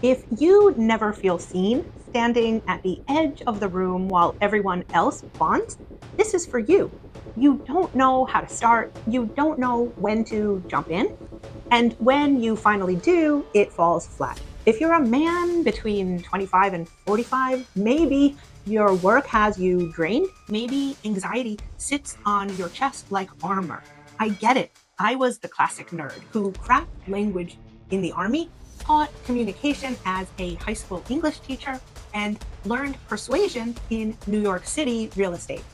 If you never feel seen, standing at the edge of the room while everyone else bonds, this is for you. You don't know how to start, you don't know when to jump in, and when you finally do, it falls flat. If you're a man between 25 and 45, maybe your work has you drained. Maybe anxiety sits on your chest like armor. I get it. I was the classic nerd who cracked language in the army, taught communication as a high school English teacher, and learned persuasion in New York City real estate.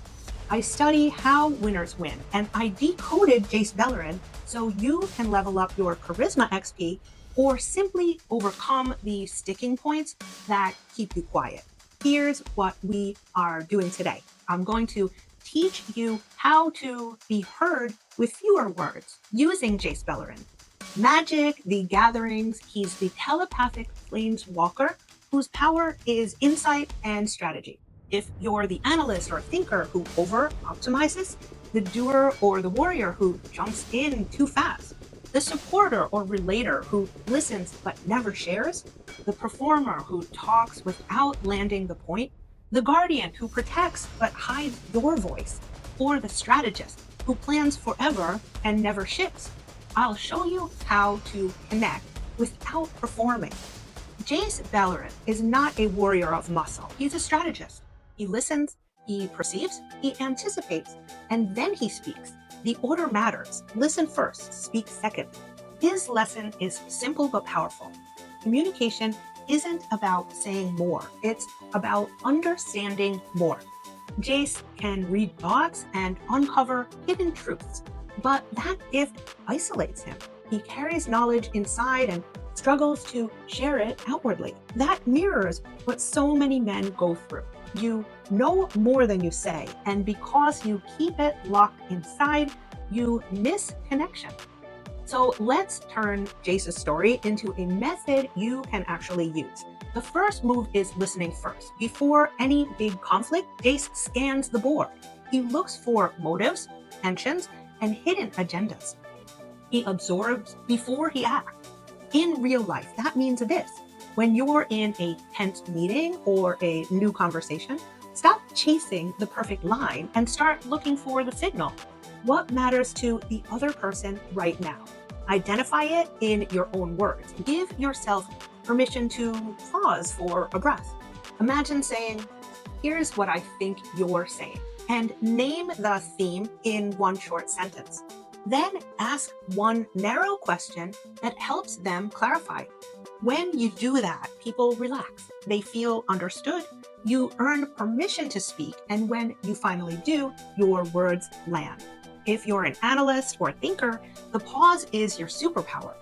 I study how winners win, and I decoded Jace Beleren so you can level up your charisma XP or simply overcome the sticking points that keep you quiet. Here's what we are doing today. I'm going to teach you how to be heard with fewer words using Jace Beleren. Magic the Gatherings, he's the telepathic planeswalker whose power is insight and strategy. If you're the analyst or thinker who over-optimizes, the doer or the warrior who jumps in too fast, the supporter or relator who listens but never shares, the performer who talks without landing the point, the guardian who protects but hides your voice, or the strategist who plans forever and never shifts, I'll show you how to connect without performing. Jace Beleren is not a warrior of muscle. He's a strategist. He listens, he perceives, he anticipates, and then he speaks. The order matters. Listen first, speak second. His lesson is simple but powerful. Communication isn't about saying more. It's about understanding more. Jace can read thoughts and uncover hidden truths, but that gift isolates him. He carries knowledge inside and struggles to share it outwardly. That mirrors what so many men go through. You know more than you say, and because you keep it locked inside, you miss connection. So let's turn Jace's story into a method you can actually use. The first move is listening first. Before any big conflict, Jace scans the board. He looks for motives, tensions, and hidden agendas. He absorbs before he acts. In real life, that means this. When you're in a tense meeting or a new conversation, stop chasing the perfect line and start looking for the signal. What matters to the other person right now? Identify it in your own words. Give yourself permission to pause for a breath. Imagine saying, here's what I think you're saying, and name the theme in one short sentence. Then ask one narrow question that helps them clarify. When you do that, people relax. They feel understood. You earn permission to speak, and when you finally do, your words land. If you're an analyst or thinker, the pause is your superpower.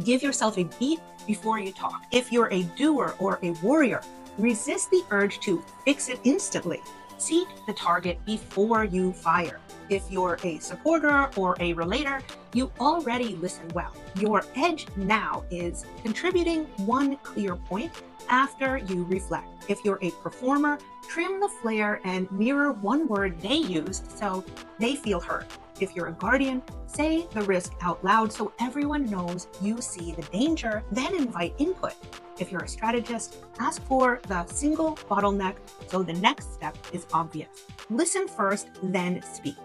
Give yourself a beat before you talk. If you're a doer or a warrior, resist the urge to fix it instantly. Seek the target before you fire. If you're a supporter or a relator, you already listen well. Your edge now is contributing one clear point after you reflect. If you're a performer, trim the flair and mirror one word they used so they feel heard. If you're a guardian, say the risk out loud so everyone knows you see the danger, then invite input. If you're a strategist, ask for the single bottleneck so the next step is obvious. Listen first, then speak.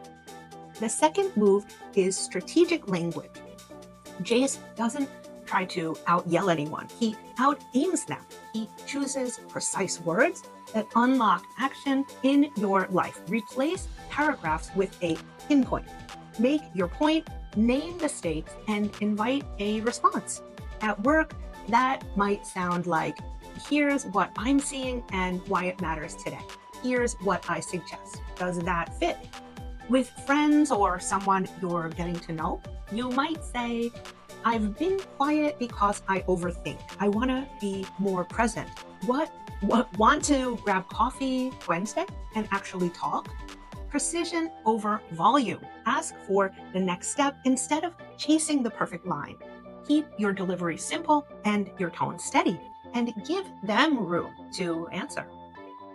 The second move is strategic language. Jace doesn't try to out-yell anyone. He out-aims them. He chooses precise words that unlock action in your life. Replace paragraphs with a pinpoint. Make your point, name the stakes, and invite a response. At work, that might sound like, here's what I'm seeing and why it matters today. Here's what I suggest. Does that fit? With friends or someone you're getting to know, you might say, I've been quiet because I overthink. I want to be more present. Want to grab coffee Wednesday and actually talk? Precision over volume. Ask for the next step instead of chasing the perfect line. Keep your delivery simple and your tone steady, and give them room to answer.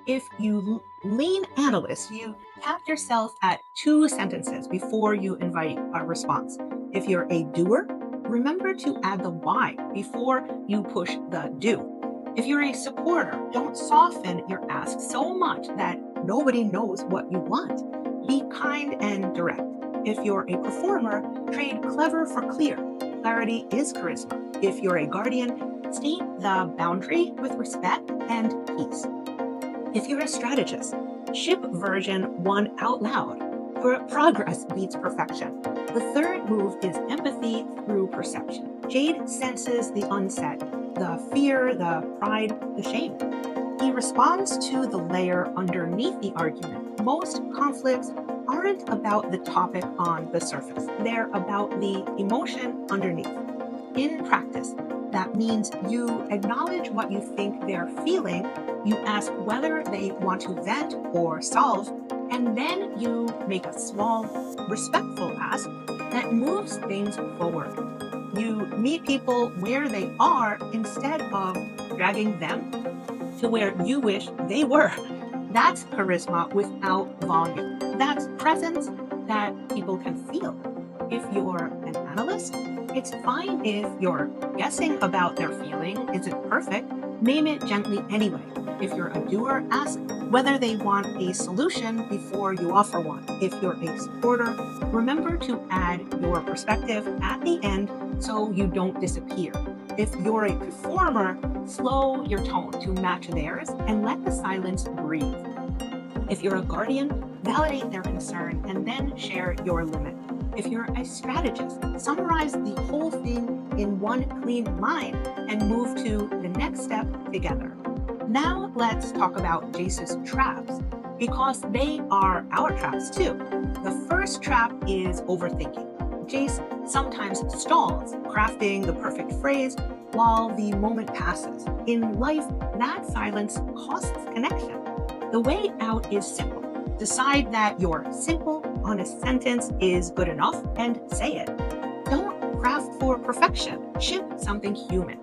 If you lean analyst, you cap yourself at 2 sentences before you invite a response. If you're a doer, remember to add the why before you push the do. If you're a supporter, don't soften your ask so much that nobody knows what you want. Be kind and direct. If you're a performer, trade clever for clear. Clarity is charisma. If you're a guardian, state the boundary with respect and peace. If you're a strategist, ship version 1 out loud. Progress beats perfection. The third move is empathy through perception. Jade senses the unsaid, the fear, the pride, the shame. He responds to the layer underneath the argument. Most conflicts aren't about the topic on the surface. They're about the emotion underneath. In practice, that means you acknowledge what you think they're feeling, you ask whether they want to vent or solve, and then you make a small, respectful ask that moves things forward. You meet people where they are instead of dragging them to where you wish they were. That's charisma without volume. That's presence that people can feel. If you're an analyst, it's fine if you're guessing about their feeling isn't perfect. Name it gently anyway. If you're a doer, ask whether they want a solution before you offer one. If you're a supporter, remember to add your perspective at the end so you don't disappear. If you're a performer, slow your tone to match theirs and let the silence breathe. If you're a guardian, validate their concern and then share your limit. If you're a strategist, summarize the whole thing in one clean line and move to the next step together. Now let's talk about Jace's traps, because they are our traps too. The first trap is overthinking. Jace sometimes stalls, crafting the perfect phrase while the moment passes. In life, that silence costs connection. The way out is simple. Decide that your simple, honest sentence is good enough and say it. Don't craft for perfection. Ship something human.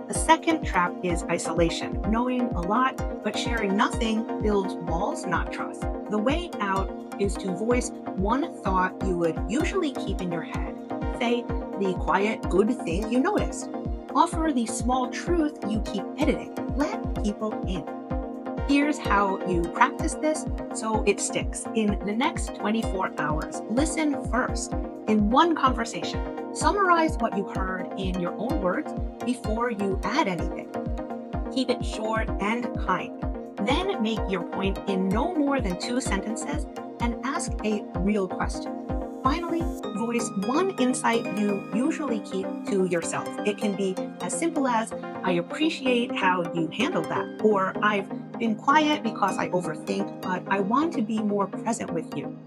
The second trap is isolation. Knowing a lot but sharing nothing builds walls, not trust. The way out is to voice one thought you would usually keep in your head. Say the quiet, good thing you noticed. Offer the small truth you keep editing. Let people in. Here's how you practice this so it sticks. In the next 24 hours, listen first. In one conversation, summarize what you heard in your own words before you add anything. Keep it short and kind. Then make your point in no more than 2 sentences and ask a real question. Finally, voice one insight you usually keep to yourself. It can be as simple as, I appreciate how you handled that, or I've been quiet because I overthink, but I want to be more present with you.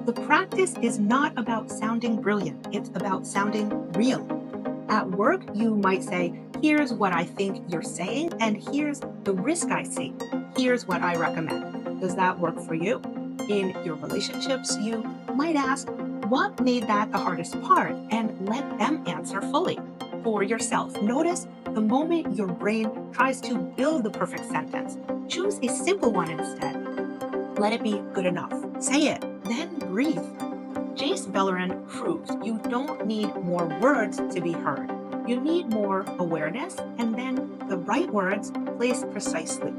The practice is not about sounding brilliant, it's about sounding real. At work, you might say, here's what I think you're saying, and here's the risk I see. Here's what I recommend. Does that work for you? In your relationships, you might ask, what made that the hardest part? And let them answer fully. For yourself, notice the moment your brain tries to build the perfect sentence. Choose a simple one instead. Let it be good enough. Say it, then breathe. Jace Beleren proves you don't need more words to be heard. You need more awareness and then the right words placed precisely.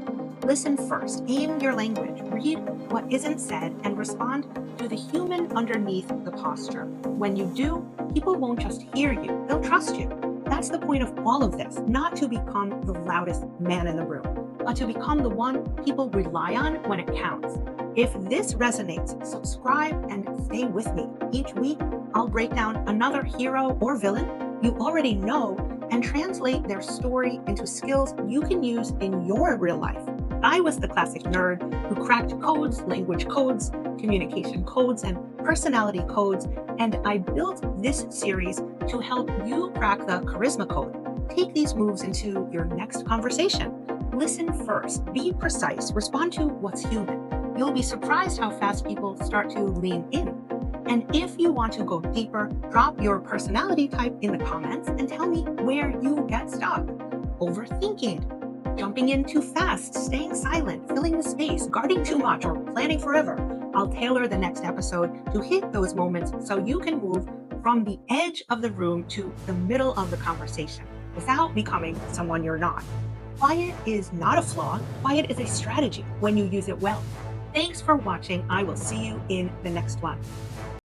Listen first, aim your language, read what isn't said, and respond to the human underneath the posture. When you do, people won't just hear you, they'll trust you. That's the point of all of this, not to become the loudest man in the room, but to become the one people rely on when it counts. If this resonates, subscribe and stay with me. Each week, I'll break down another hero or villain you already know and translate their story into skills you can use in your real life. I was the classic nerd who cracked codes, language codes, communication codes, and personality codes, and I built this series to help you crack the charisma code. Take these moves into your next conversation. Listen first, be precise, respond to what's human. You'll be surprised how fast people start to lean in. And if you want to go deeper, drop your personality type in the comments and tell me where you get stuck. Overthinking, jumping in too fast, staying silent, filling the space, guarding too much, or planning forever. I'll tailor the next episode to hit those moments so you can move from the edge of the room to the middle of the conversation without becoming someone you're not. Quiet is not a flaw. Quiet is a strategy when you use it well. Thanks for watching. I will see you in the next one.